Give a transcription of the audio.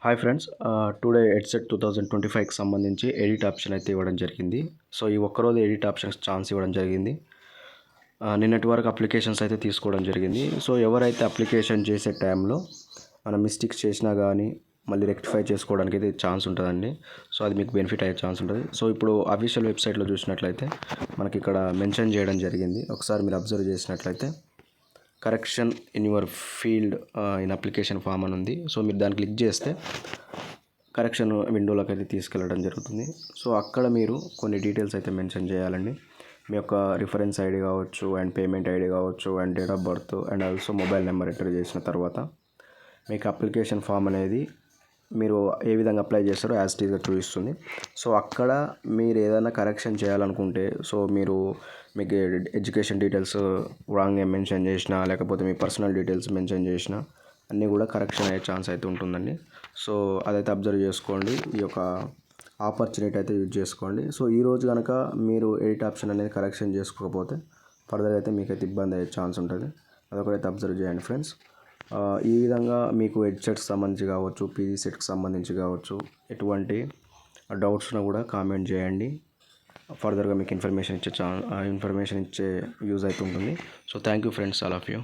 Hi friends, today headset 2025కి సంబంధించి edit option అయితే ఇవ్వడం జరిగింది. సో ఈ ఒక్కరోజు ఎడిట్ ఆప్షన్స్ ఛాన్స్ ఇవ్వడం జరిగింది. నిన్నటి వరకు అప్లికేషన్స్ అయితే తీసుకోవడం జరిగింది. సో ఎవరైతే అప్లికేషన్ చేసే టైంలో మనం మిస్టేక్స్ చేసినా కానీ మళ్ళీ రెక్టిఫై చేసుకోవడానికి అయితే ఛాన్స్ ఉంటుందండి. సో అది మీకు బెనిఫిట్ అయ్యే ఛాన్స్ ఉంటుంది. సో ఇప్పుడు అఫీషియల్ వెబ్సైట్లో చూసినట్లయితే మనకి ఇక్కడ మెన్షన్ చేయడం జరిగింది. ఒకసారి మీరు అబ్జర్వ్ చేసినట్లయితే correction in your field in application form అని ఉంది. సో మీరు దాన్ని క్లిక్ చేస్తే కరెక్షన్ విండోలోకి అయితే తీసుకెళ్ళడం జరుగుతుంది. సో అక్కడ మీరు కొన్ని డీటెయిల్స్ అయితే మెన్షన్ చేయాలండి. మీ యొక్క రిఫరెన్స్ ఐడి కావచ్చు, అండ్ పేమెంట్ ఐడి కావచ్చు, and date of birth, and also mobile number enter చేసిన తర్వాత మీకు అప్లికేషన్ ఫామ్ అనేది మీరు ఏ విధంగా అప్లై చేస్తారో యాజ్ ఇట్ ఈస్గా చూపిస్తుంది. సో అక్కడ మీరు ఏదైనా కరెక్షన్ చేయాలనుకుంటే, సో మీరు మీకు ఎడ్యుకేషన్ డీటెయిల్స్ రాంగ్గా మెన్షన్ చేసినా, లేకపోతే మీ పర్సనల్ డీటెయిల్స్ మెన్షన్ చేసినా అన్నీ కూడా కరెక్షన్ అయ్యే ఛాన్స్ అయితే ఉంటుందండి. సో అదైతే అబ్జర్వ్ చేసుకోండి. ఈ యొక్క ఆపర్చునిటీ అయితే యూజ్ చేసుకోండి. సో ఈరోజు కనుక మీరు ఎడిట్ ఆప్షన్ అనేది కరెక్షన్ చేసుకోకపోతే ఫర్దర్ అయితే మీకైతే ఇబ్బంది అయ్యే ఛాన్స్ ఉంటుంది. అదొకరైతే అబ్జర్వ్ చేయండి ఫ్రెండ్స్. ఈ విధంగా మీకు హెడ్సెట్కి సంబంధించి కావచ్చు, పీజీ సెట్కి సంబంధించి కావచ్చు, ఎటువంటి డౌట్స్ను కూడా కామెంట్ చేయండి. ఫర్దర్గా మీకు ఇన్ఫర్మేషన్ ఇచ్చే యూజ్ అయితే ఉంటుంది. So thank you friends, all of you.